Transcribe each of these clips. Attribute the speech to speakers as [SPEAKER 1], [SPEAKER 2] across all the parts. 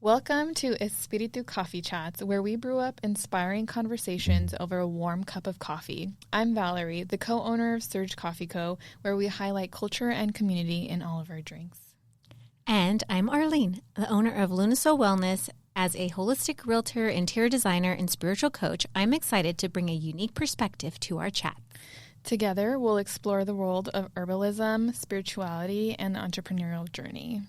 [SPEAKER 1] Welcome to Espiritu Coffee Chats, where we brew up inspiring conversations over a warm cup of coffee. I'm Valerie, the co-owner of Surge Coffee Co., where we highlight culture and community in all of our drinks.
[SPEAKER 2] And I'm Arlene, the owner of Lunaso Wellness. As a holistic realtor, interior designer, and spiritual coach, I'm excited to bring a unique perspective to our chat.
[SPEAKER 1] Together, we'll explore the world of herbalism, spirituality, and the entrepreneurial journey.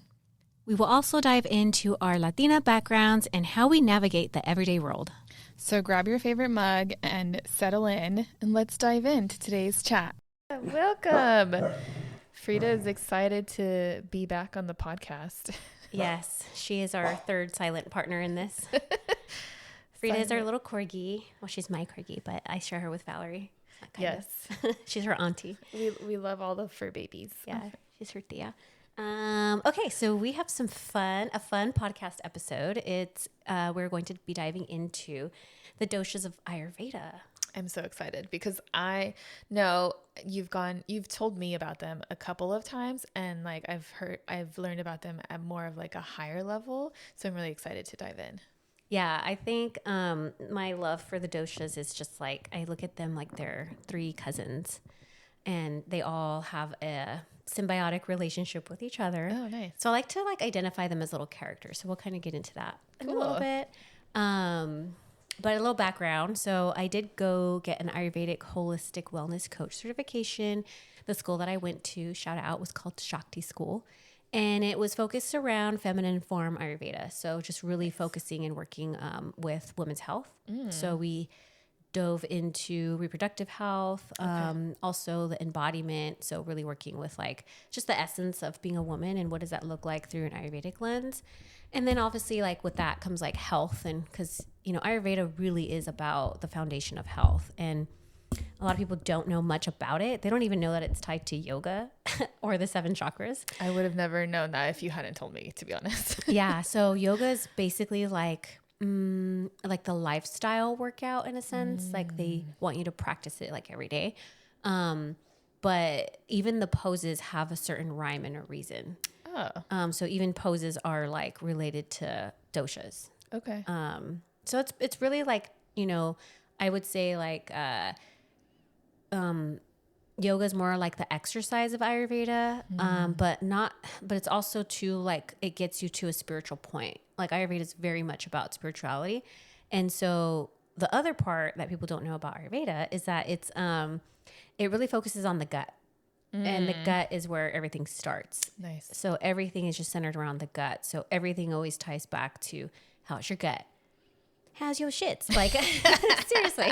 [SPEAKER 2] We will also dive into our Latina backgrounds and how we navigate the everyday world.
[SPEAKER 1] So grab your favorite mug and settle in, and let's dive into today's chat. Welcome! Frida is excited to be back on the podcast.
[SPEAKER 2] Yes, she is our third silent partner in this. Frida is our little corgi. Well, she's my corgi, but I share her with Valerie.
[SPEAKER 1] Yes.
[SPEAKER 2] She's her auntie.
[SPEAKER 1] We love all the fur babies.
[SPEAKER 2] Yeah, she's her tia. Okay, so we have a fun podcast episode. It's we're going to be diving into the doshas of Ayurveda.
[SPEAKER 1] I'm so excited because I know you've told me about them a couple of times, and like I've learned about them at more of like a higher level. So I'm really excited to dive in.
[SPEAKER 2] Yeah, I think my love for the doshas is just like I look at them like they're three cousins, and they all have a symbiotic relationship with each other.
[SPEAKER 1] Oh, nice.
[SPEAKER 2] So I like to identify them as little characters. So we'll kind of get into that in a little bit. But a little background. So I did go get an Ayurvedic holistic wellness coach certification. The school that I went to, shout out, was called Shakti School. And it was focused around feminine form Ayurveda. So just really focusing and working with women's health. So we dove into reproductive health, also the embodiment. So really working with like just the essence of being a woman and what does that look like through an Ayurvedic lens. And then obviously like with that comes like health, and because, you know, Ayurveda really is about the foundation of health. And a lot of people don't know much about it. They don't even know that it's tied to yoga or the 7 chakras.
[SPEAKER 1] I would have never known that if you hadn't told me, to be honest.
[SPEAKER 2] Yeah. So yoga is basically like the lifestyle workout in a sense. Like they want you to practice it like every day. But even the poses have a certain rhyme and a reason.
[SPEAKER 1] Oh.
[SPEAKER 2] So even poses are like related to doshas.
[SPEAKER 1] Okay.
[SPEAKER 2] So it's really like, you know, I would say like yoga is more like the exercise of Ayurveda, but it's also too like it gets you to a spiritual point. Like Ayurveda is very much about spirituality. And so the other part that people don't know about Ayurveda is that it's it really focuses on the gut. And the gut is where everything starts.
[SPEAKER 1] Nice.
[SPEAKER 2] So everything is just centered around the gut. So everything always ties back to how's your gut? How's your shits? Like, seriously.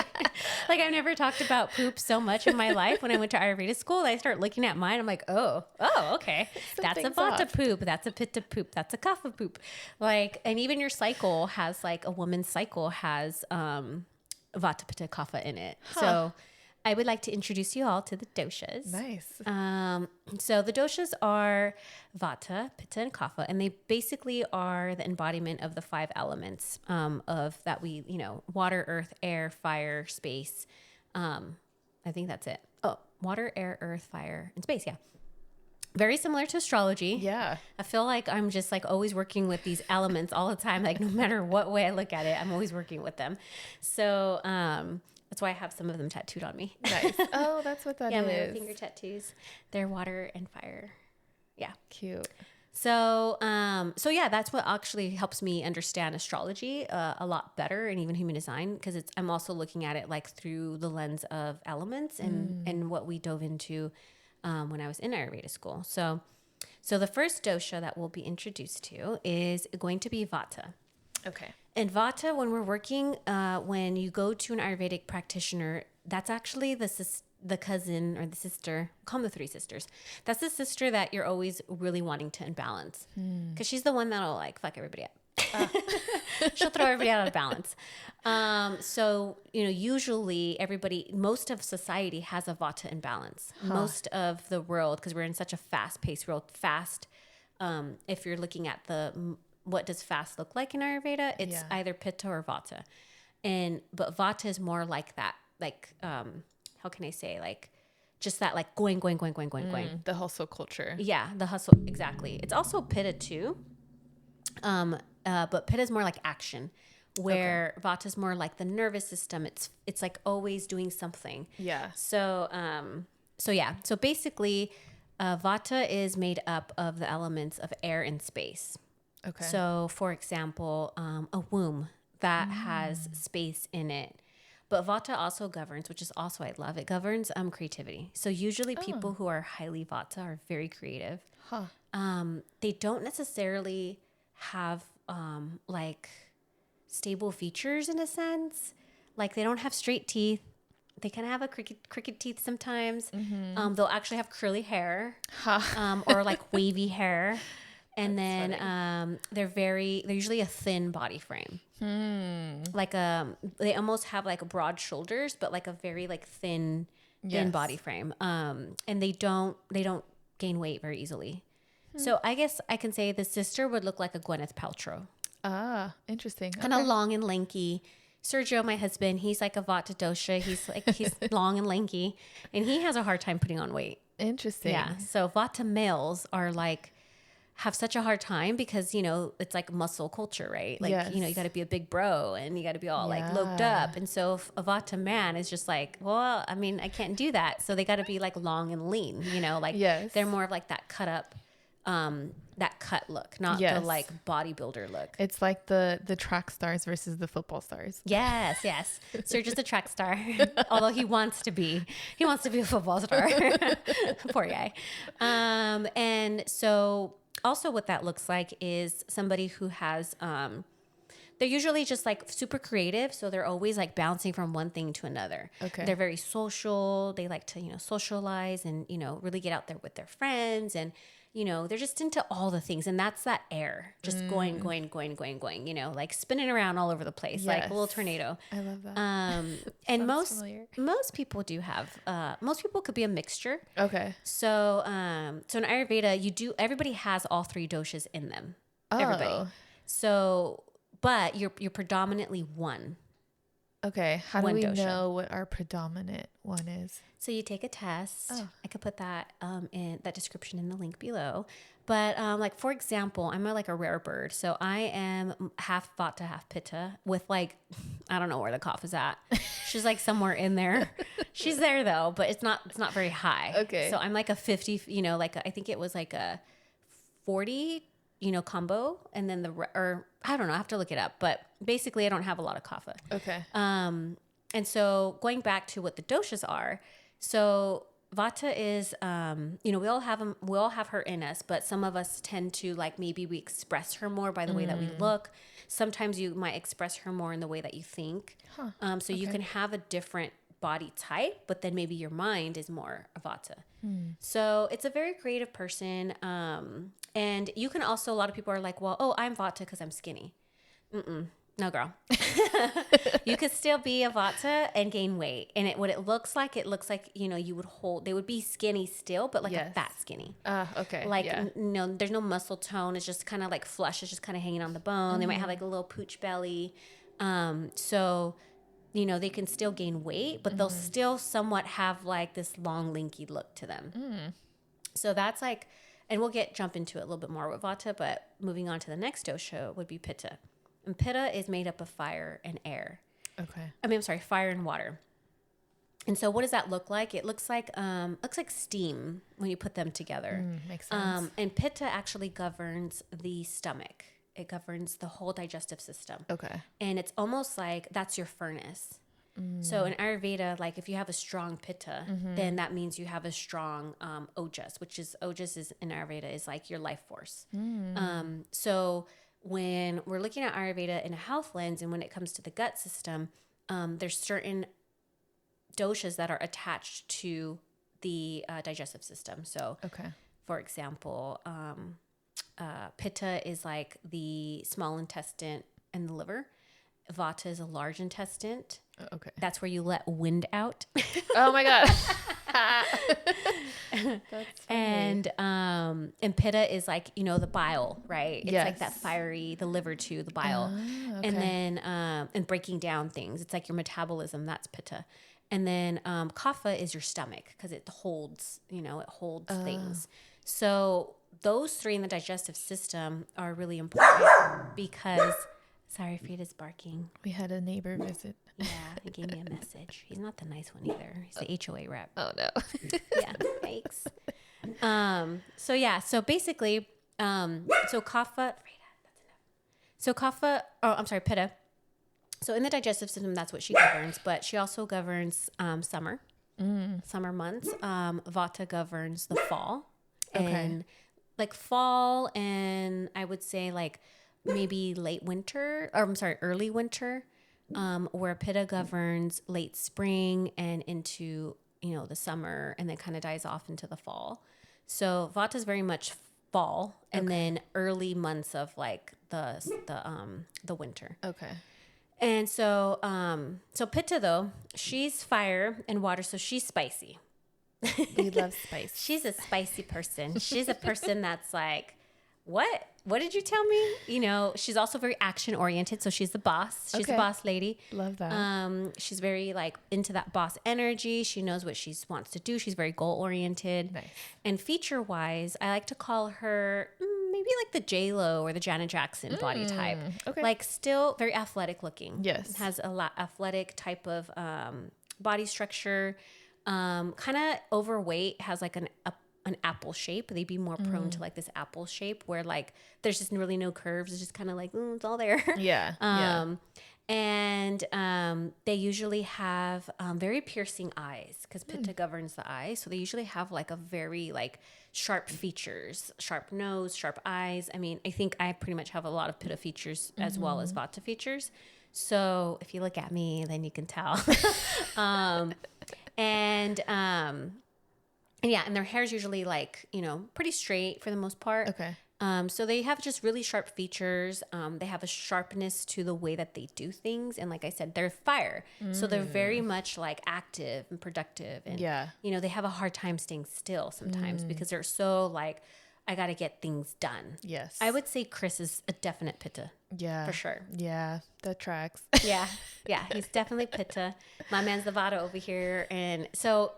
[SPEAKER 2] Like, I've never talked about poop so much in my life. When I went to Ayurveda school, I start looking at mine. I'm like, oh, okay. That's a vata poop. That's a pitta poop. That's a kapha poop. Like, and even your cycle has, like, a woman's cycle has vata, pitta, kapha in it.
[SPEAKER 1] Huh.
[SPEAKER 2] So I would like to introduce you all to the doshas.
[SPEAKER 1] Nice.
[SPEAKER 2] So the doshas are vata, pitta, and kapha, and they basically are the embodiment of the 5 elements of that we, you know, water, earth, air, fire, space. I think that's it. Oh, water, air, earth, fire, and space. Yeah. Very similar to astrology.
[SPEAKER 1] Yeah.
[SPEAKER 2] I feel like I'm just like always working with these elements all the time. Like no matter what way I look at it, I'm always working with them. So, that's why I have some of them tattooed on me.
[SPEAKER 1] Nice. Oh, that's what that is.
[SPEAKER 2] Yeah, my finger tattoos. They're water and fire. Yeah.
[SPEAKER 1] Cute.
[SPEAKER 2] So yeah, that's what actually helps me understand astrology a lot better, and even human design, because I'm also looking at it like through the lens of elements and what we dove into when I was in Ayurveda school. So the first dosha that we'll be introduced to is going to be vata.
[SPEAKER 1] Okay.
[SPEAKER 2] And vata, when we're working, when you go to an Ayurvedic practitioner, that's actually the cousin or the sister, call them the 3 sisters. That's the sister that you're always really wanting to imbalance. Because she's the one that'll like fuck everybody up. She'll throw everybody out of balance. So, you know, usually most of society has a vata imbalance. Most of the world, because we're in such a fast-paced world, if you're looking at what does fast look like in Ayurveda? It's either pitta or vata. But vata is more like that, like, how can I say, like, just that, like, going.
[SPEAKER 1] The hustle culture.
[SPEAKER 2] Yeah, the hustle, exactly. It's also pitta too. but Pitta is more like action, where Vata is more like the nervous system. It's like always doing something.
[SPEAKER 1] Yeah.
[SPEAKER 2] So so basically, Vata is made up of the elements of air and space.
[SPEAKER 1] Okay.
[SPEAKER 2] So, for example, a womb that has space in it. But Vata also governs, which is also I love. It governs creativity. So usually people who are highly Vata are very creative. They don't necessarily have like stable features in a sense. Like they don't have straight teeth. They kind of have a crooked teeth sometimes. They'll actually have curly hair or like wavy hair. And then they're usually a thin body frame. Like they almost have like broad shoulders, but like a very like thin body frame. And they don't gain weight very easily. So I guess I can say the sister would look like a Gwyneth Paltrow.
[SPEAKER 1] Ah, interesting.
[SPEAKER 2] Kind of long and lanky. Sergio, my husband, he's like a Vata dosha. He's long and lanky, and he has a hard time putting on weight.
[SPEAKER 1] Interesting.
[SPEAKER 2] Yeah. So Vata males are like have such a hard time because, you know, it's like muscle culture, right? Like, you know, you got to be a big bro and you got to be all like loped up. And so if a Vata man is just like, well, I mean, I can't do that. So they got to be like long and lean, you know, like they're more of like that cut up, that cut look, not the like bodybuilder look.
[SPEAKER 1] It's like the track stars versus the football stars.
[SPEAKER 2] Yes. Sergio's the track star, although he wants to be a football star. Poor guy. And so also what that looks like is somebody who has, they're usually just like super creative. So they're always like bouncing from one thing to another.
[SPEAKER 1] Okay.
[SPEAKER 2] They're very social. They like to, you know, socialize and, you know, really get out there with their friends. And, you know, they're just into all the things. And that's that air just going, you know, like spinning around all over the place, like a little tornado.
[SPEAKER 1] I love that.
[SPEAKER 2] And most people do have, most people could be a mixture.
[SPEAKER 1] Okay.
[SPEAKER 2] So, so in Ayurveda, everybody has all three doshas in them. Everybody. So, but you're predominantly one.
[SPEAKER 1] Okay. How do we
[SPEAKER 2] dosha.
[SPEAKER 1] know what our predominant one is?
[SPEAKER 2] So you take a test. I could put that in that description in the link below. But like for example, I'm like a rare bird. So I am half Vata, half Pitta with like, I don't know where the cough is at. She's like somewhere in there. She's there though, but it's not very high.
[SPEAKER 1] Okay.
[SPEAKER 2] So I'm like a 50, you know, like I think it was like a 40, you know, combo. And then or I don't know, I have to look it up. But basically I don't have a lot of kapha.
[SPEAKER 1] Okay.
[SPEAKER 2] And so going back to what the doshas are, so Vata is, you know, we all have her in us, but some of us tend to like, maybe we express her more by the way that we look. Sometimes you might express her more in the way that you think. So you can have a different body type, but then maybe your mind is more Vata. So it's a very creative person. And you can also, a lot of people are like, well, oh, I'm Vata because I'm skinny. No, girl. You could still be a Vata and gain weight. And what it looks like, you know, they would be skinny still, but like a fat skinny.
[SPEAKER 1] Okay.
[SPEAKER 2] Like, you know, there's no muscle tone. It's just kind of like flesh. It's just kind of hanging on the bone. They might have like a little pooch belly. So, you know, they can still gain weight, but they'll still somewhat have like this long, lanky look to them. So that's like, and we'll jump into it a little bit more with Vata, but moving on to the next dosha would be Pitta. And Pitta is made up of fire and air.
[SPEAKER 1] Okay.
[SPEAKER 2] I'm sorry, fire and water. And so what does that look like? It looks like steam when you put them together.
[SPEAKER 1] Makes sense.
[SPEAKER 2] And Pitta actually governs the stomach. It governs the whole digestive system. Okay. And it's almost like that's your furnace. So in Ayurveda, like if you have a strong Pitta, then that means you have a strong Ojas, which is in Ayurveda is like your life force. So when we're looking at Ayurveda in a health lens and when it comes to the gut system, there's certain doshas that are attached to the digestive system. So, for example, Pitta is like the small intestine and the liver. Vata is a large intestine.
[SPEAKER 1] Okay.
[SPEAKER 2] That's where you let wind out.
[SPEAKER 1] Oh my God.
[SPEAKER 2] That's funny. And Pitta is like, you know, the bile, right? It's like that fiery, the liver too, the bile. Okay. And then, and breaking down things. It's like your metabolism. That's Pitta. And then, Kapha is your stomach because it holds, you know, things. So those three in the digestive system are really important because, sorry, Frida's barking.
[SPEAKER 1] We had a neighbor visit.
[SPEAKER 2] Yeah, he gave me a message. He's not the nice one either. He's the HOA rep.
[SPEAKER 1] Oh, no.
[SPEAKER 2] Yeah, thanks. So basically, so kapha, pitta. So in the digestive system, that's what she governs, but she also governs summer months. Vata governs the fall.
[SPEAKER 1] Okay.
[SPEAKER 2] And like fall and I would say like maybe early winter, where Pitta governs late spring and into, the summer, and then kind of dies off into the fall. So Vata is very much fall, and then early months of like the winter.
[SPEAKER 1] Okay.
[SPEAKER 2] And so Pitta though, she's fire and water, so she's spicy.
[SPEAKER 1] We love spice.
[SPEAKER 2] She's a spicy person. She's a person that's like, what did you tell me? She's also very action oriented. So she's the boss. She's a boss lady.
[SPEAKER 1] Love that.
[SPEAKER 2] She's very like into that boss energy. She knows what she wants to do. She's very goal oriented.
[SPEAKER 1] Nice.
[SPEAKER 2] And feature wise, I like to call her maybe like the J-Lo or the Janet Jackson body type.
[SPEAKER 1] Okay.
[SPEAKER 2] Like still very athletic looking.
[SPEAKER 1] Yes.
[SPEAKER 2] Has a lot athletic type of body structure. Kind of overweight, has like an apple shape. They'd be more prone to like this apple shape where like there's just really no curves. It's just kind of like it's all there.
[SPEAKER 1] Yeah.
[SPEAKER 2] And they usually have very piercing eyes because Pitta governs the eyes. So they usually have like a very like sharp features, sharp nose, sharp eyes. I mean, I think I pretty much have a lot of Pitta features as well as Vata features. So if you look at me, then you can tell. And their hair is usually like, pretty straight for the most part.
[SPEAKER 1] Okay.
[SPEAKER 2] So they have just really sharp features. They have a sharpness to the way that they do things. And like I said, they're fire. So they're very much like active and productive. And, they have a hard time staying still sometimes because they're so like, I got to get things done.
[SPEAKER 1] Yes.
[SPEAKER 2] I would say Chris is a definite Pitta.
[SPEAKER 1] Yeah.
[SPEAKER 2] For sure.
[SPEAKER 1] Yeah. That tracks.
[SPEAKER 2] Yeah. He's definitely Pitta. My man's the Vata over here. And so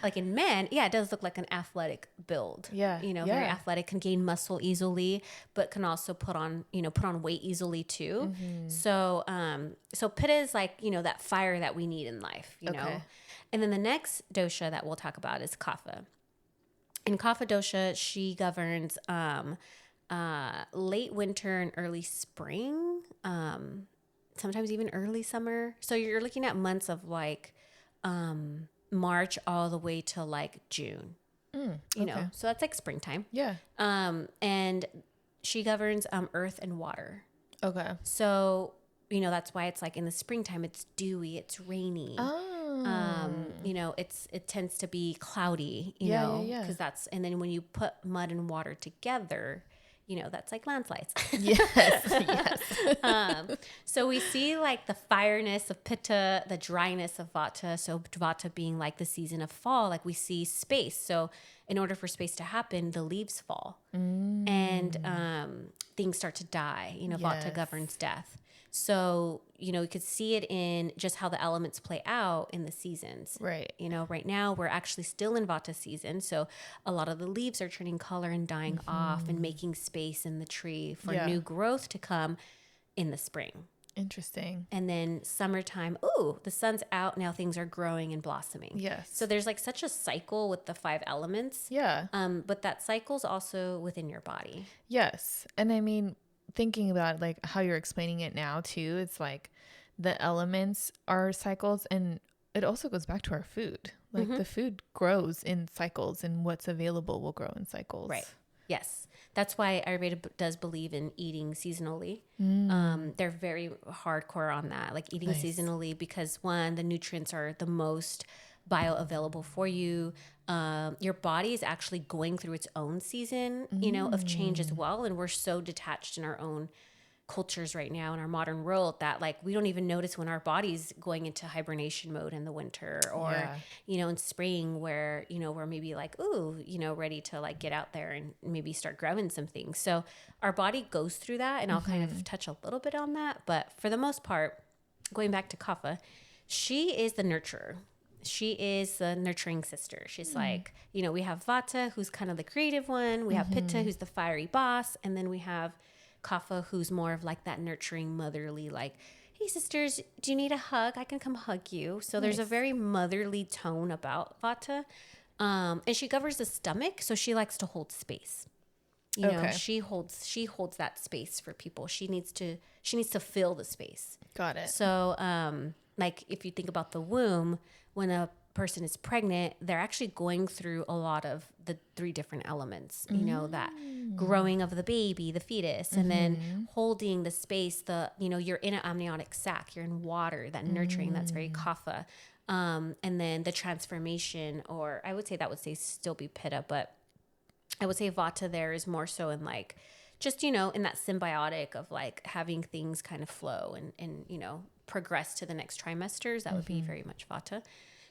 [SPEAKER 2] like in men, it does look like an athletic build.
[SPEAKER 1] Yeah.
[SPEAKER 2] Very athletic, can gain muscle easily, but can also put on weight easily too. Mm-hmm. So Pitta is like, that fire that we need in life, know. And then the next dosha that we'll talk about is Kapha. In Kapha dosha, she governs late winter and early spring, sometimes even early summer. So you're looking at months of like March all the way to like June, you know. So that's like springtime.
[SPEAKER 1] Yeah.
[SPEAKER 2] And she governs earth and water.
[SPEAKER 1] Okay.
[SPEAKER 2] So, that's why it's like in the springtime, it's dewy, it's rainy.
[SPEAKER 1] Oh.
[SPEAKER 2] It tends to be cloudy, because and then when you put mud and water together, that's like landslides.
[SPEAKER 1] Yes.
[SPEAKER 2] So we see like the fireness of Pitta, the dryness of Vata. So Vata being like the season of fall, like we see space. So in order for space to happen, the leaves fall and things start to die. Vata governs death. So, you could see it in just how the elements play out in the seasons.
[SPEAKER 1] Right.
[SPEAKER 2] Right now we're actually still in Vata season. So a lot of the leaves are turning color and dying off and making space in the tree for new growth to come in the spring.
[SPEAKER 1] Interesting.
[SPEAKER 2] And then summertime, the sun's out. Now things are growing and blossoming.
[SPEAKER 1] Yes.
[SPEAKER 2] So there's like such a cycle with the 5 elements.
[SPEAKER 1] Yeah.
[SPEAKER 2] But that cycle's also within your body.
[SPEAKER 1] Yes. And I mean, thinking about like how you're explaining it now too, it's like the elements are cycles, and it also goes back to our food. Like the food grows in cycles, and what's available will grow in cycles.
[SPEAKER 2] Right. Yes. That's why Ayurveda does believe in eating seasonally. They're very hardcore on that, like eating seasonally, because one, the nutrients are the most bioavailable for you. Your body is actually going through its own season, of change as well. And we're so detached in our own cultures right now in our modern world that like we don't even notice when our body's going into hibernation mode in the winter or in spring where we're maybe like ready to like get out there and maybe start growing some things. So our body goes through that, and I'll kind of touch a little bit on that, but for the most part, going back to Kapha, she is the nurturer. she is the nurturing sister. She's like, you know, we have Vata, who's kind of the creative one. We have Pitta, who's the fiery boss. And then we have Kapha, who's more of like that nurturing, motherly, like, hey, sisters, do you need a hug? I can come hug you. So there's a very motherly tone about Vata. And she governs the stomach. So she likes to hold space. You know, she holds that space for people. She needs to fill the space.
[SPEAKER 1] Got it.
[SPEAKER 2] So, like if you think about the womb, when a person is pregnant, they're actually going through a lot of the 3 different elements, you know, that growing of the baby, the fetus, and then holding the space, you're in an amniotic sac, you're in water, that nurturing, that's very kapha. And then the transformation, or I would say still be pitta, but I would say vata there is more so in like, just, you know, in that symbiotic of like having things kind of flow and you know, progress to the next trimesters. That would be very much vata.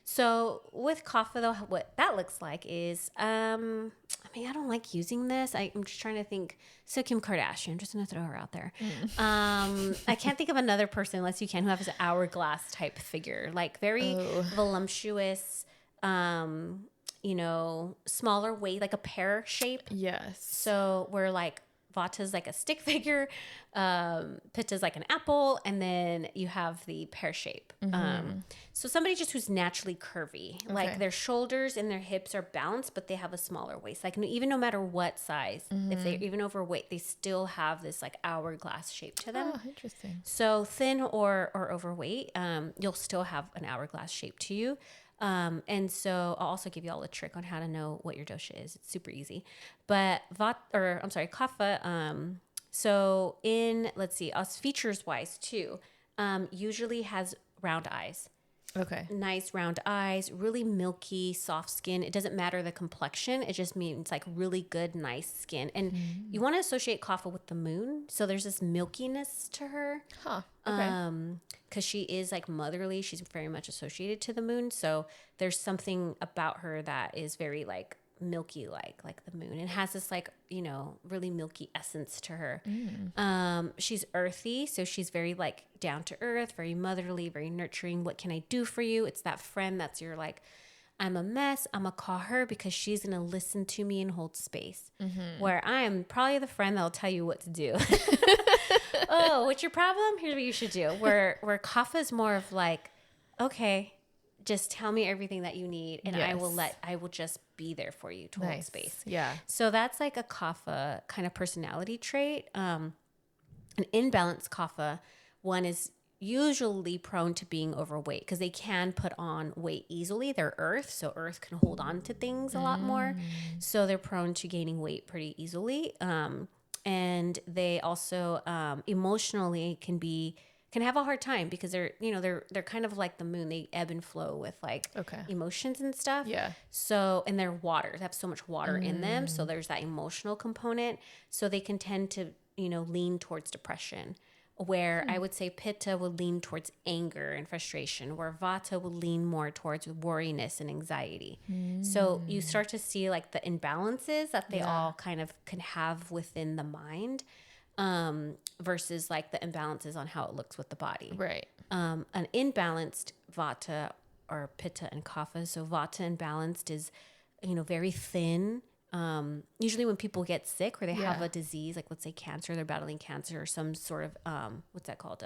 [SPEAKER 2] So with kapha though, what that looks like is, I mean, I don't like using this. I'm just trying to think. So Kim Kardashian, I'm just going to throw her out there. I can't think of another person unless you can, who has an hourglass type figure, like very voluptuous, you know, smaller weight, like a pear shape.
[SPEAKER 1] Yes.
[SPEAKER 2] So we're like, Vata's like a stick figure, Pitta's like an apple, and then you have the pear shape. So somebody just who's naturally curvy, like their shoulders and their hips are balanced, but they have a smaller waist. Like even no matter what size, if they're even overweight, they still have this like hourglass shape to them.
[SPEAKER 1] Oh, interesting.
[SPEAKER 2] So thin or overweight, you'll still have an hourglass shape to you. And so I'll also give you all a trick on how to know what your dosha is. It's super easy. But kapha, so in, let's see, us features wise too, usually has round eyes.
[SPEAKER 1] Okay.
[SPEAKER 2] Nice round eyes, really milky, soft skin. It doesn't matter the complexion. It just means like really good, nice skin. And you want to associate kapha with the moon. So there's this milkiness to her.
[SPEAKER 1] Huh. Okay.
[SPEAKER 2] Because she is like motherly. She's very much associated to the moon. So there's something about her that is very like milky, like the moon, and has this like, you know, really milky essence to her. She's earthy, so she's very like down to earth, very motherly, very nurturing. What can I do for you? It's that friend that's your like, I'm a mess, I'm gonna call her because she's gonna listen to me and hold space. Where I am probably the friend that'll tell you what to do. Oh, what's your problem? Here's what you should do. Where kapha is more of like, okay, just tell me everything that you need, and I will just be there for you to hold space.
[SPEAKER 1] Yeah.
[SPEAKER 2] So that's like a kapha kind of personality trait. An imbalanced kapha, one is usually prone to being overweight because they can put on weight easily. They're earth, so earth can hold on to things a lot more. So they're prone to gaining weight pretty easily. And they also emotionally can have a hard time because they're kind of like the moon. They ebb and flow with like emotions and stuff.
[SPEAKER 1] Yeah.
[SPEAKER 2] So, and they're water. They have so much water in them. So there's that emotional component. So they can tend to, you know, lean towards depression, where I would say Pitta would lean towards anger and frustration, where Vata would lean more towards worriness and anxiety. So you start to see like the imbalances that they all kind of can have within the mind. Versus like the imbalances on how it looks with the body.
[SPEAKER 1] Right.
[SPEAKER 2] An imbalanced vata or pitta and kapha. So vata imbalanced is, you know, very thin. Usually when people get sick or they have a disease, like let's say cancer, they're battling cancer or some sort of, what's that called?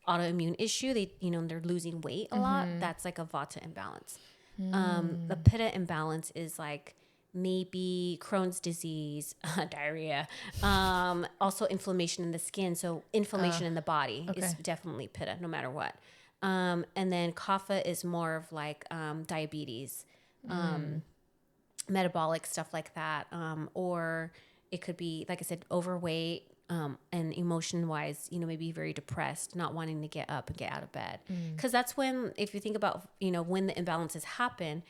[SPEAKER 2] Autoimmune issue. They're losing weight a lot. That's like a vata imbalance. The pitta imbalance is like, maybe Crohn's disease, diarrhea, also inflammation in the skin. So inflammation in the body is definitely pitta, no matter what. And then kapha is more of like diabetes, metabolic stuff like that. Or it could be, like I said, overweight, and emotion-wise, you know, maybe very depressed, not wanting to get up and get out of bed. Because that's when, if you think about, you know, when the imbalances happen,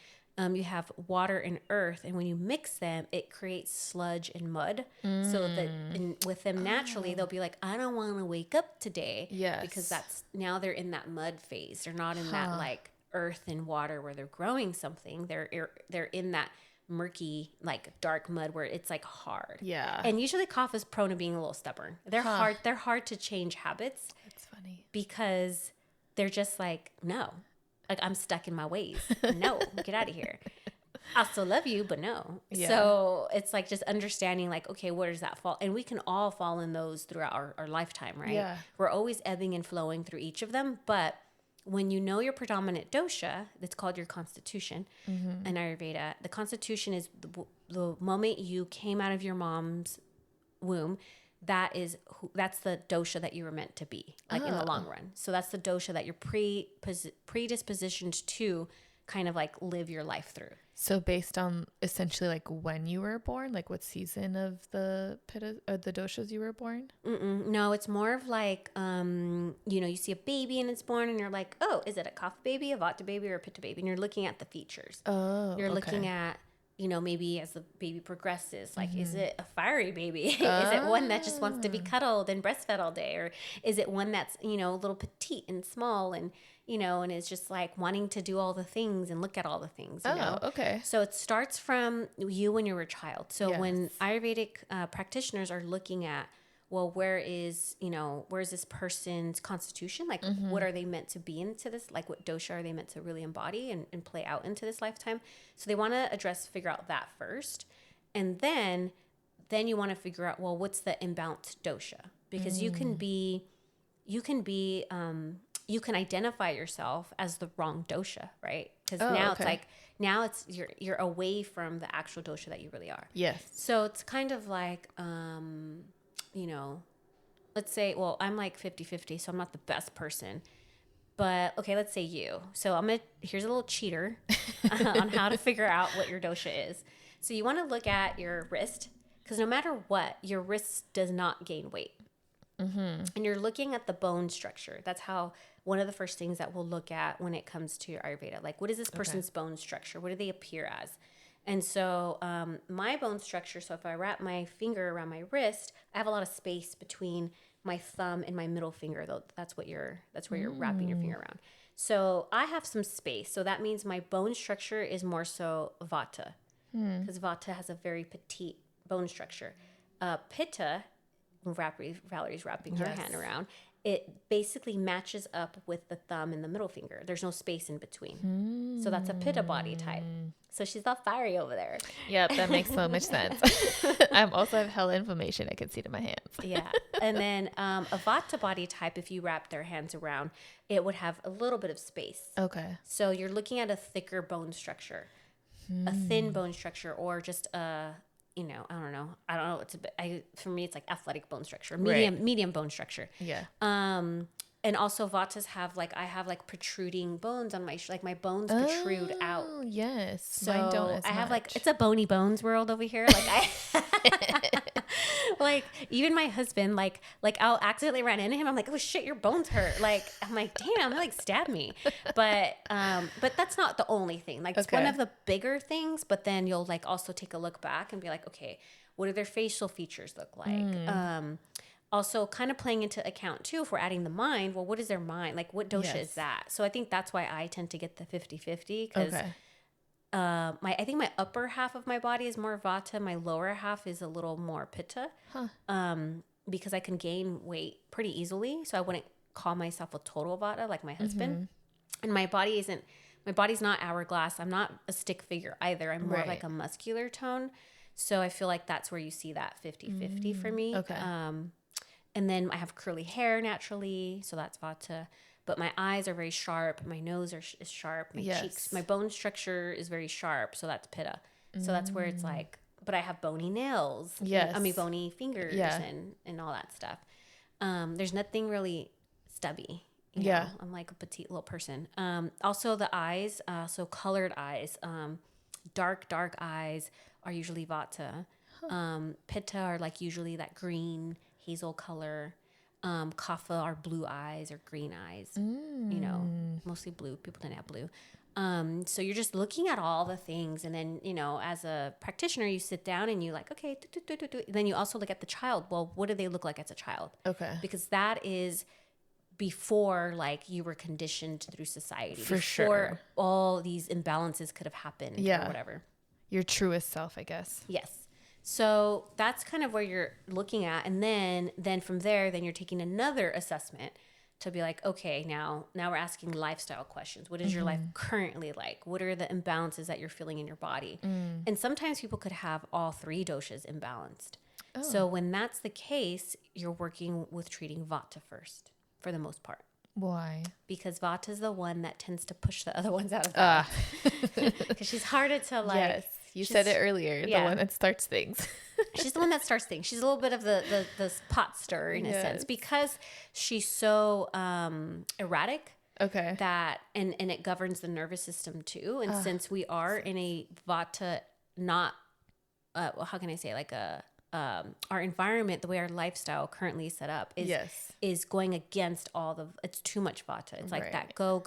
[SPEAKER 2] you have water and earth, and when you mix them, it creates sludge and mud. So that with them naturally, they'll be like, I don't want to wake up today.
[SPEAKER 1] Yes.
[SPEAKER 2] Because now they're in that mud phase. They're not in that like earth and water where they're growing something. They're in that murky, like dark mud where it's like hard.
[SPEAKER 1] Yeah.
[SPEAKER 2] And usually kapha is prone to being a little stubborn. They're hard. They're hard to change habits.
[SPEAKER 1] That's funny.
[SPEAKER 2] Because they're just like, no. Like, I'm stuck in my ways. No, get out of here. I still love you, but no.
[SPEAKER 1] Yeah.
[SPEAKER 2] So it's like just understanding like, okay, where does that fall? And we can all fall in those throughout our lifetime, right?
[SPEAKER 1] Yeah.
[SPEAKER 2] We're always ebbing and flowing through each of them. But when you know your predominant dosha, that's called your constitution in Ayurveda. The constitution is the moment you came out of your mom's womb. That's the dosha that you were meant to be, like in the long run. So that's the dosha that you're predispositioned to kind of like live your life through.
[SPEAKER 1] So based on essentially like when you were born, like what season of the pitta or the doshas you were born?
[SPEAKER 2] No, it's more of like, you see a baby and it's born and you're like, oh, is it a kapha baby, a vata baby, or a pitta baby? And you're looking at the features.
[SPEAKER 1] Oh,
[SPEAKER 2] You're looking at, maybe as the baby progresses, like, is it a fiery baby? Is it one that just wants to be cuddled and breastfed all day? Or is it one that's, a little petite and small and, and is just like wanting to do all the things and look at all the things,
[SPEAKER 1] okay.
[SPEAKER 2] So it starts from you when you were a child. So when Ayurvedic practitioners are looking at, well, where is this person's constitution? Like, what are they meant to be into this? Like, what dosha are they meant to really embody and play out into this lifetime? So they want to figure out that first. And then you want to figure out, well, what's the imbalanced dosha? Because you can identify yourself as the wrong dosha, right? Because it's like, you're away from the actual dosha that you really are.
[SPEAKER 1] Yes.
[SPEAKER 2] So it's kind of like, let's say, well, I'm like 50-50, so I'm not the best person. But okay, let's say you. So here's a little cheater on how to figure out what your dosha is. So you want to look at your wrist, because no matter what, your wrist does not gain weight. And you're looking at the bone structure. That's how one of the first things that we'll look at when it comes to Ayurveda. Like, what is this person's bone structure? What do they appear as? And so my bone structure, so if I wrap my finger around my wrist, I have a lot of space between my thumb and my middle finger, though. That's where you're wrapping your finger around. So I have some space. So that means my bone structure is more so vata, because vata has a very petite bone structure. Pitta, Valerie's wrapping her hand around, it basically matches up with the thumb and the middle finger. There's no space in between. So that's a pitta body type. So she's all fiery over there.
[SPEAKER 1] Yep, that makes so much sense. I also have hella inflammation. I can see it in my hands.
[SPEAKER 2] Yeah. And then a vata body type, if you wrap their hands around, it would have a little bit of space.
[SPEAKER 1] Okay.
[SPEAKER 2] So you're looking at a thicker bone structure, a thin bone structure, or just a, I don't know. For me, it's like athletic bone structure, medium bone structure.
[SPEAKER 1] Yeah.
[SPEAKER 2] And also vatas have I have protruding bones on my, my bones protrude out.
[SPEAKER 1] Yes.
[SPEAKER 2] So
[SPEAKER 1] mine don't as
[SPEAKER 2] I have
[SPEAKER 1] much.
[SPEAKER 2] it's a bony bones world over here. Even my husband, I'll accidentally run into him. I'm like, oh shit, your bones hurt. I'm like, damn, stab me. But that's not the only thing. It's one of the bigger things, but then you'll also take a look back and be like, okay, what do their facial features look like? Also kind of playing into account too, if we're adding the mind, well, what is their mind? What dosha is that? So I think that's why I tend to get the 50-50, because I think my upper half of my body is more vata. My lower half is a little more pitta, because I can gain weight pretty easily. So I wouldn't call myself a total vata like my husband. And my body's not hourglass. I'm not a stick figure either. I'm more like a muscular tone. So I feel like that's where you see that 50-50 for me.
[SPEAKER 1] Okay.
[SPEAKER 2] And then I have curly hair naturally, so that's vata. But my eyes are very sharp. My nose is sharp. My cheeks, my bone structure is very sharp, so that's pitta. So that's where it's but I have bony nails.
[SPEAKER 1] Yes.
[SPEAKER 2] Bony fingers and all that stuff. There's nothing really stubby. You know? I'm like a petite little person. Also the eyes, so colored eyes, dark eyes are usually vata. Pitta are usually that green, hazel color. Kapha are blue eyes or green eyes, mostly blue. People tend to have blue. So you're just looking at all the things. And then, as a practitioner, you sit down and you okay, then you also look at the child. Well, what do they look like as a child?
[SPEAKER 1] Okay.
[SPEAKER 2] Because that is before you were conditioned through society.
[SPEAKER 1] For
[SPEAKER 2] before
[SPEAKER 1] sure.
[SPEAKER 2] all these imbalances could have happened or whatever.
[SPEAKER 1] Your truest self, I guess.
[SPEAKER 2] Yes. So that's kind of where you're looking at. And then from there, then you're taking another assessment to be like, okay, now we're asking lifestyle questions. What is your life currently like? What are the imbalances that you're feeling in your body? And sometimes people could have all three doshas imbalanced. So when that's the case, you're working with treating vata first for the most part.
[SPEAKER 1] Why?
[SPEAKER 2] Because vata is the one that tends to push the other ones out of balance. Because she's harder to like.
[SPEAKER 1] Yes, you said it earlier. The one that starts things.
[SPEAKER 2] She's the one that starts things. She's a little bit of the pot stirrer in a sense, because she's so erratic.
[SPEAKER 1] Okay.
[SPEAKER 2] That and it governs the nervous system too. And since we are in a vata, not how can I say, like our environment, the way our lifestyle currently is set up is going against it's too much vata. It's like that go,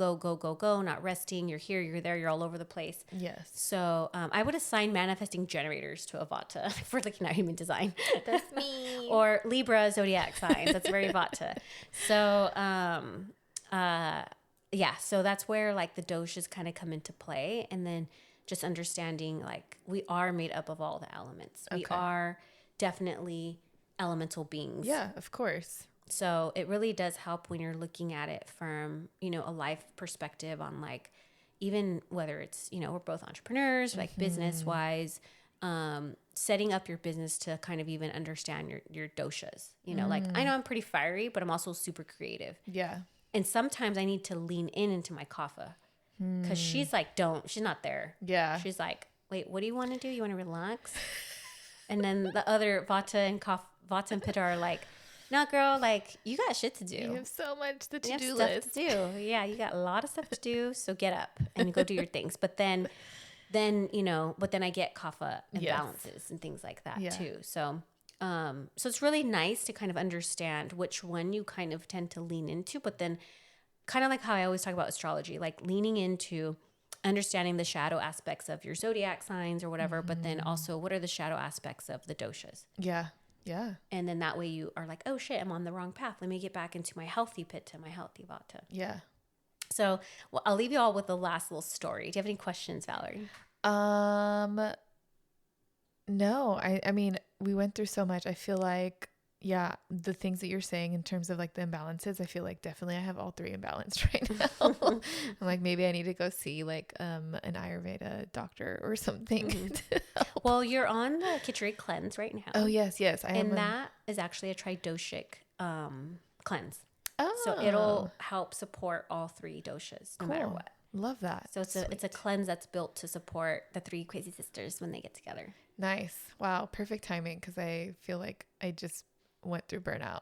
[SPEAKER 2] not resting. You're here, you're there, you're all over the place.
[SPEAKER 1] Yes.
[SPEAKER 2] So I would assign manifesting generators to a vata for looking at human design.
[SPEAKER 1] That's me.
[SPEAKER 2] Or Libra zodiac signs. That's very vata. So so that's where like the doshas kind of come into play. And then just understanding like we are made up of all the elements. We are definitely elemental beings.
[SPEAKER 1] Yeah, of course.
[SPEAKER 2] So it really does help when you're looking at it from, a life perspective on like, even whether it's, we're both entrepreneurs, like business wise, setting up your business to kind of even understand your doshas, like I know I'm pretty fiery, but I'm also super creative.
[SPEAKER 1] Yeah.
[SPEAKER 2] And sometimes I need to lean into my kapha because she's like, she's not there.
[SPEAKER 1] Yeah.
[SPEAKER 2] She's like, wait, what do you want to do? You want to relax? And then the other vata and pitta are like, no, girl, like you got shit to do.
[SPEAKER 1] You have so much to do
[SPEAKER 2] stuff
[SPEAKER 1] list.
[SPEAKER 2] to do. Yeah, you got a lot of stuff to do. So get up and go do your things. But then I get kapha imbalances and things like that too. So, so it's really nice to kind of understand which one you kind of tend to lean into, but then kind of like how I always talk about astrology, like leaning into understanding the shadow aspects of your zodiac signs or whatever, but then also what are the shadow aspects of the doshas?
[SPEAKER 1] Yeah. Yeah.
[SPEAKER 2] And then that way you are like, oh shit, I'm on the wrong path. Let me get back into my healthy pitta, my healthy vata.
[SPEAKER 1] Yeah.
[SPEAKER 2] So I'll leave you all with the last little story. Do you have any questions, Valerie?
[SPEAKER 1] No, I mean, we went through so much. I feel like, the things that you're saying in terms of like the imbalances, I feel like definitely I have all three imbalanced right now. I'm like, maybe I need to go see like an Ayurveda doctor or something.
[SPEAKER 2] Well, you're on the Khichdi cleanse right now.
[SPEAKER 1] Oh, yes. I am.
[SPEAKER 2] And that is actually a tridoshic cleanse.
[SPEAKER 1] Oh.
[SPEAKER 2] So it'll help support all three doshas no matter what.
[SPEAKER 1] Love that.
[SPEAKER 2] So it's a cleanse that's built to support the three crazy sisters when they get together.
[SPEAKER 1] Nice. Wow. Perfect timing, because I feel like I just went through burnout.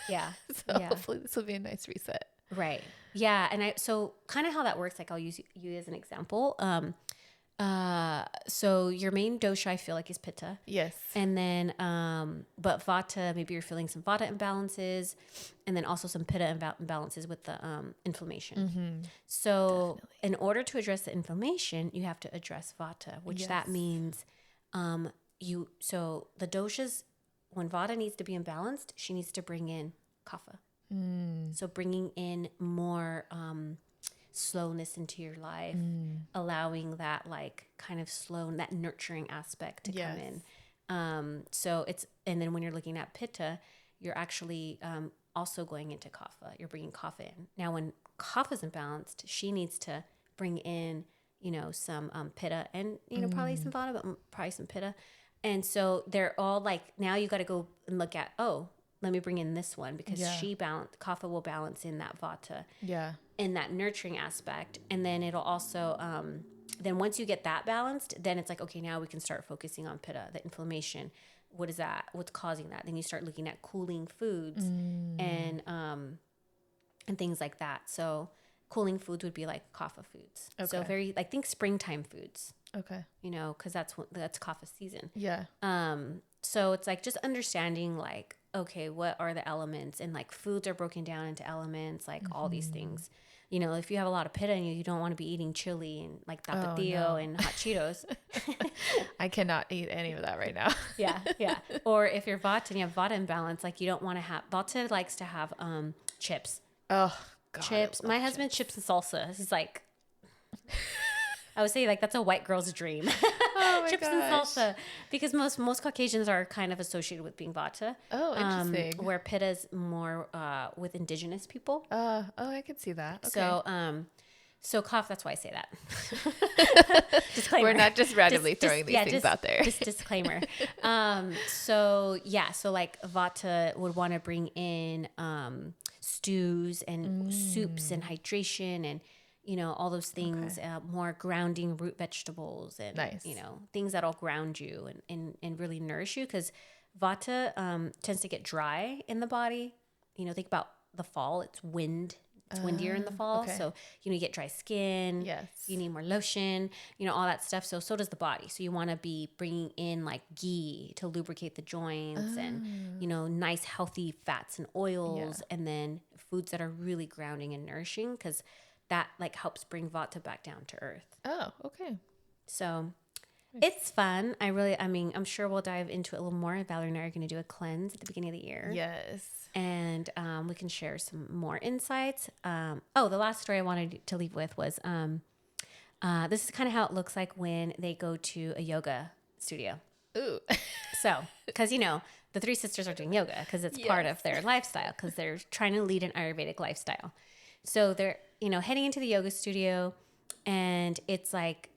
[SPEAKER 2] Yeah.
[SPEAKER 1] So hopefully this will be a nice reset.
[SPEAKER 2] Right. Yeah. And so kind of how that works, like I'll use you as an example. So your main dosha, I feel like, is pitta.
[SPEAKER 1] Yes.
[SPEAKER 2] And then, but vata, maybe you're feeling some vata imbalances, and then also some pitta imbalances with the inflammation. So in order to address the inflammation, you have to address vata, which that means so the doshas, when vata needs to be imbalanced, she needs to bring in kapha. So bringing in more slowness into your life, allowing that like kind of slow, that nurturing aspect to come in. So and then when you're looking at pitta, you're actually also going into kapha. You're bringing kapha in. Now, when kapha is imbalanced, she needs to bring in, some pitta and, probably some vata, but probably some pitta. And so they're all like, now you got to go and look at, let me bring in this one because kapha will balance in that vata. Yeah. In that nurturing aspect. And then it'll also, then once you get that balanced, then it's like, okay, now we can start focusing on pitta, the inflammation. What is that? What's causing that? Then you start looking at cooling foods and things like that. So cooling foods would be like kapha foods. Okay. So very, like, think springtime foods. Okay. Cause that's kapha season. Yeah. So it's like just understanding like, okay, what are the elements, and like foods are broken down into elements, like all these things. If you have a lot of pitta in you, you don't want to be eating chili and like tapatio and hot Cheetos.
[SPEAKER 1] I cannot eat any of that right now.
[SPEAKER 2] Yeah. Or if you're vata and you have vata imbalance, like you don't want to have, vata likes to have chips. Oh, God. Chips. My husband chips and salsa. He's like, I would say like that's a white girl's dream.
[SPEAKER 1] Oh my
[SPEAKER 2] Chips
[SPEAKER 1] gosh.
[SPEAKER 2] and salsa, because most Caucasians are kind of associated with being vata.
[SPEAKER 1] Oh, interesting.
[SPEAKER 2] Where pitta is more with indigenous people.
[SPEAKER 1] Oh, I could see that. Okay.
[SPEAKER 2] So cough. That's why I say that. Disclaimer.
[SPEAKER 1] We're not just randomly throwing these things out there.
[SPEAKER 2] Just disclaimer. So like vata would want to bring in stews and soups and hydration and all those things, more grounding root vegetables and things that'll ground you and really nourish you, because vata tends to get dry in the body. Think about the fall. It's windier in the fall.
[SPEAKER 1] Okay.
[SPEAKER 2] So, you get dry skin.
[SPEAKER 1] Yes.
[SPEAKER 2] You need more lotion, all that stuff. So does the body. So you want to be bringing in like ghee to lubricate the joints and, nice healthy fats and oils, and then foods that are really grounding and nourishing, because that like helps bring vata back down to earth.
[SPEAKER 1] Oh, okay.
[SPEAKER 2] So it's fun. I'm sure we'll dive into it a little more. Valerie and I are going to do a cleanse at the beginning of the year.
[SPEAKER 1] Yes.
[SPEAKER 2] And we can share some more insights. The last story I wanted to leave with was this is kind of how it looks like when they go to a yoga studio.
[SPEAKER 1] Ooh.
[SPEAKER 2] So, because, the three sisters are doing yoga because it's part of their lifestyle, because they're trying to lead an Ayurvedic lifestyle. So they're, heading into the yoga studio, and it's like,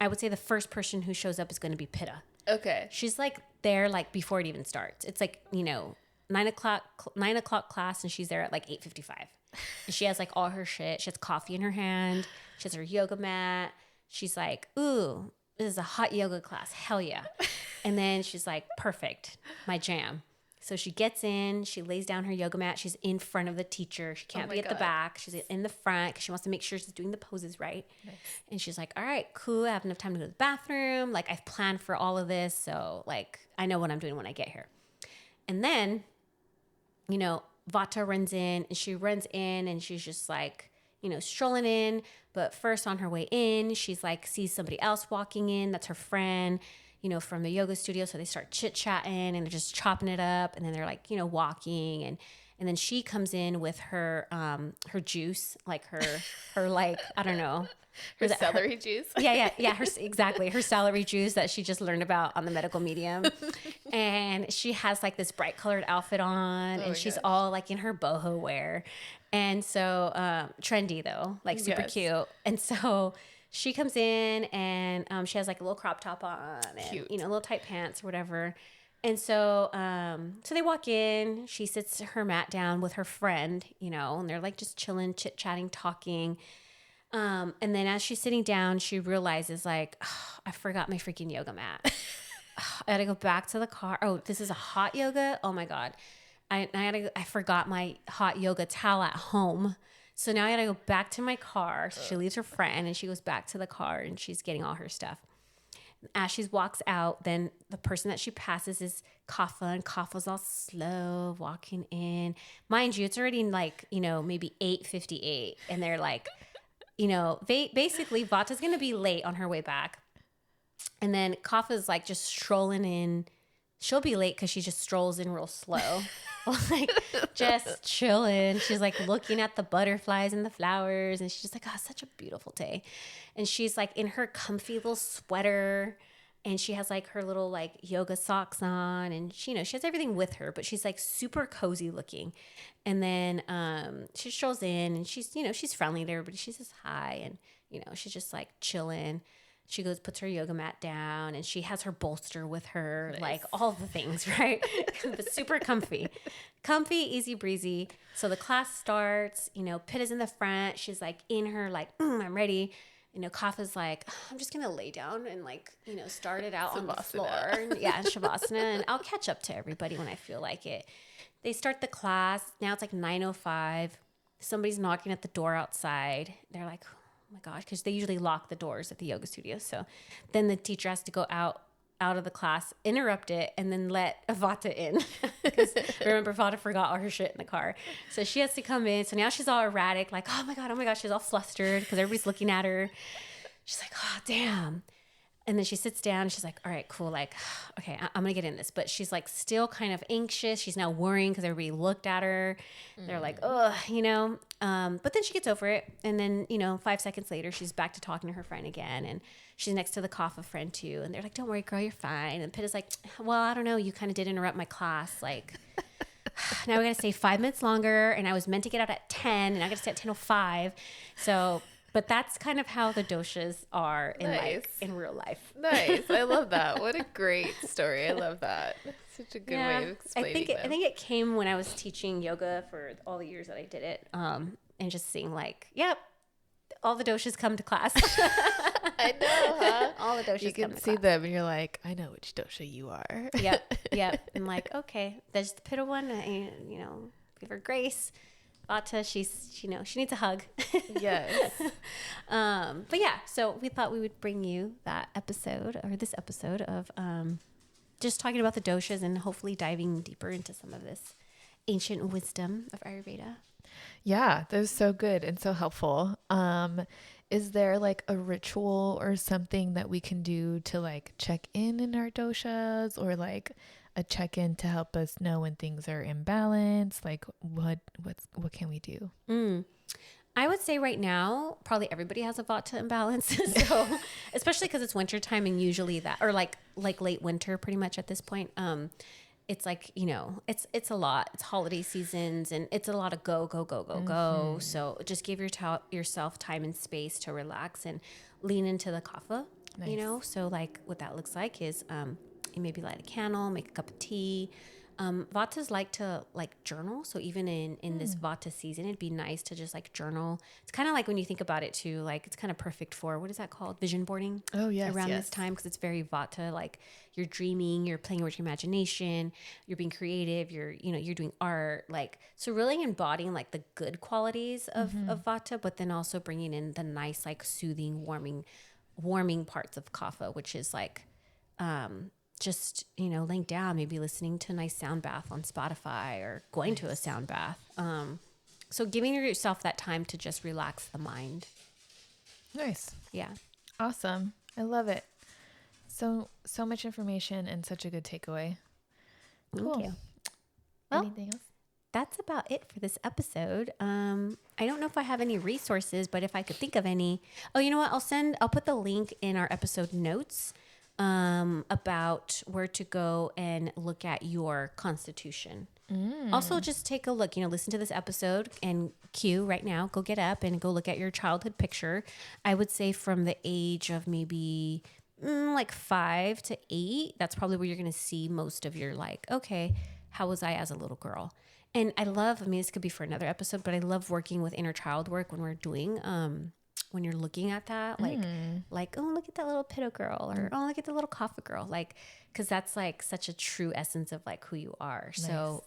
[SPEAKER 2] I would say the first person who shows up is going to be Pitta.
[SPEAKER 1] Okay.
[SPEAKER 2] She's like there like before it even starts. It's like, 9 o'clock class, and she's there at like 8:55. And she has like all her shit. She has coffee in her hand. She has her yoga mat. She's like, ooh, this is a hot yoga class. Hell yeah. And then she's like, perfect, my jam. So she gets in, she lays down her yoga mat. She's in front of the teacher. She can't be at the back. She's in the front because she wants to make sure she's doing the poses right. Nice. And she's like, all right, cool. I have enough time to go to the bathroom. Like, I've planned for all of this. So like, I know what I'm doing when I get here. And then, Vata runs in, and she runs in, and she's just like, strolling in. But first, on her way in, she's like, sees somebody else walking in. That's her friend, from the yoga studio. So they start chit-chatting, and they're just chopping it up. And then they're like, walking. And then she comes in with her juice, like her like, I don't know.
[SPEAKER 1] Her celery juice?
[SPEAKER 2] Yeah. Exactly. Her celery juice that she just learned about on the medical medium. And she has like this bright colored outfit on, and she's all like in her boho wear. And so, trendy though, like super cute. And so she comes in, and she has like a little crop top on, and, little tight pants or whatever. And so, so they walk in, she sits her mat down with her friend, and they're like just chilling, chit-chatting, talking. And then as she's sitting down, she realizes like, oh, I forgot my freaking yoga mat. I gotta go back to the car. Oh, this is a hot yoga. Oh my God. I forgot my hot yoga towel at home. So now I gotta go back to my car. So she leaves her friend, and she goes back to the car, and she's getting all her stuff. As she walks out, then the person that she passes is Kapha, and Kapha's all slow walking in. Mind you, it's already like, maybe 8:58, and they're like, basically Vata's going to be late on her way back. And then Kapha's like just strolling in. She'll be late because she just strolls in real slow, like just chilling. She's like looking at the butterflies and the flowers, and she's just like, oh, such a beautiful day. And she's like in her comfy little sweater, and she has like her little like yoga socks on, and she, she has everything with her, but she's like super cozy looking. And then she strolls in, and she's, she's friendly to everybody. She says hi, and, she's just like chilling. She goes, puts her yoga mat down, and she has her bolster with her, nice. Like all the things, right? But super comfy, easy breezy. So the class starts, Pitta's in the front. She's like in her, like, I'm ready. Kapha's like, I'm just going to lay down and like, start it out on the floor. Yeah, Shavasana. And I'll catch up to everybody when I feel like it. They start the class. Now it's like 9:05. Somebody's knocking at the door outside. They're like, oh my gosh, because they usually lock the doors at the yoga studio. So then the teacher has to go out of the class, interrupt it, and then let Vata in. Because remember, Vata forgot all her shit in the car. So she has to come in. So now she's all erratic, like, oh my God. She's all flustered because everybody's looking at her. She's like, oh, damn. And then she sits down and she's like, all right, cool. Like, okay, I'm going to get in this. But she's like still kind of anxious. She's now worrying because everybody looked at her. They're like, ugh, you know. But then she gets over it. And then, you know, 5 seconds later, she's back to talking to her friend again. And she's next to the Kaffa friend too. And they're like, don't worry, girl, you're fine. And Pitta's like, well, I don't know. You kind of did interrupt my class. Like, now we got to stay 5 minutes longer. And I was meant to get out at 10. And I got to stay at 10:05. So... But that's kind of how the doshas are in real life.
[SPEAKER 1] Nice. I love that. What a great story. I love that. Such a good way of explaining
[SPEAKER 2] I think it came when I was teaching yoga for all the years that I did it. And just seeing like, yep, all the doshas come to class.
[SPEAKER 1] I know, huh?
[SPEAKER 2] All the doshas come to class.
[SPEAKER 1] You can see them and you're like, I know which dosha you are.
[SPEAKER 2] Yep. And like, okay, there's the Pitta one, you know, give her grace. Vata, she needs a hug.
[SPEAKER 1] Yes.
[SPEAKER 2] But yeah, so we thought we would bring you this episode of just talking about the doshas and hopefully diving deeper into some of this ancient wisdom of Ayurveda.
[SPEAKER 1] Yeah, that was so good and so helpful. Is there like a ritual or something that we can do to like check in our doshas, or like a check-in to help us know when things are imbalanced? Like what can we do?
[SPEAKER 2] I would say right now, probably everybody has a Vata imbalance. So, especially because it's wintertime and usually that, or like late winter pretty much at this point. It's like, you know, it's a lot. It's holiday seasons and it's a lot of go. So just give yourself time and space to relax and lean into the Kaffa, you know? So like what that looks like is, you maybe light a candle, make a cup of tea. Vatas like to like journal. So even in this Vata season, it'd be nice to just like journal. It's kind of like when you think about it too, like it's kind of perfect for, what is that called? Vision boarding.
[SPEAKER 1] Oh yes.
[SPEAKER 2] Around this time. Cause it's very Vata, like you're dreaming, you're playing with your imagination, you're being creative, you're doing art. Like, so really embodying like the good qualities of Vata, but then also bringing in the nice, like soothing, warming parts of Kapha, which is like, just, you know, laying down, maybe listening to a nice sound bath on Spotify or going to a sound bath. So giving yourself that time to just relax the mind.
[SPEAKER 1] Nice.
[SPEAKER 2] Yeah.
[SPEAKER 1] Awesome. I love it. So much information and such a good takeaway. Cool.
[SPEAKER 2] Thank you. Well,
[SPEAKER 1] anything else?
[SPEAKER 2] That's about it for this episode. I don't know if I have any resources, but if I could think of any, you know what? I'll put the link in our episode notes about where to go and look at your constitution. Also, just take a look, listen to this episode and cue right now, go get up and go look at your childhood picture. I would say from the age of maybe like 5 to 8, that's probably where you're going to see most of your like, okay, how was I as a little girl? And I love, this could be for another episode, but I love working with inner child work when we're doing, when you're looking at that, like, oh, look at that little Pitta girl, or oh, look at the little Kaffa girl, like, because that's like such a true essence of like who you are. Nice. So,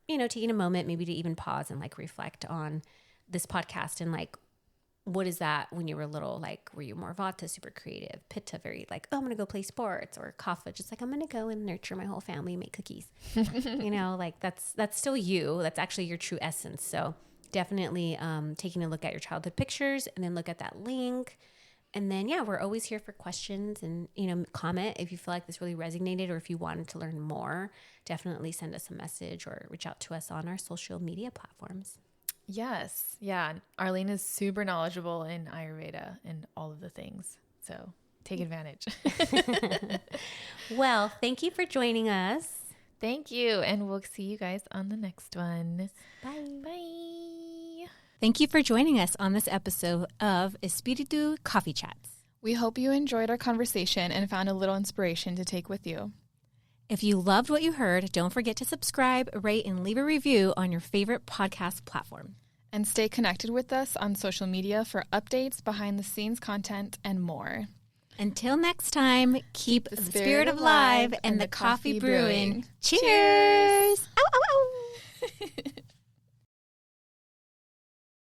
[SPEAKER 2] taking a moment maybe to even pause and like reflect on this podcast and like, what is that when you were little? Like, were you more Vata, super creative, Pitta, very like, oh, I'm going to go play sports, or Kaffa, just like, I'm going to go and nurture my whole family, make cookies, like that's still you. That's actually your true essence. So definitely taking a look at your childhood pictures and then look at that link. And then, we're always here for questions and, comment if you feel like this really resonated, or if you wanted to learn more, definitely send us a message or reach out to us on our social media platforms.
[SPEAKER 1] Yes. Yeah. Arlene is super knowledgeable in Ayurveda and all of the things. So take advantage.
[SPEAKER 2] Well, thank you for joining us.
[SPEAKER 1] Thank you. And we'll see you guys on the next one.
[SPEAKER 2] Bye.
[SPEAKER 1] Bye.
[SPEAKER 2] Thank you for joining us on this episode of Espiritu Coffee Chats.
[SPEAKER 1] We hope you enjoyed our conversation and found a little inspiration to take with you.
[SPEAKER 2] If you loved what you heard, don't forget to subscribe, rate, and leave a review on your favorite podcast platform.
[SPEAKER 1] And stay connected with us on social media for updates, behind-the-scenes content, and more.
[SPEAKER 2] Until next time, keep the spirit alive and the coffee brewing. Cheers!
[SPEAKER 1] Cheers.
[SPEAKER 2] Ow, ow, ow.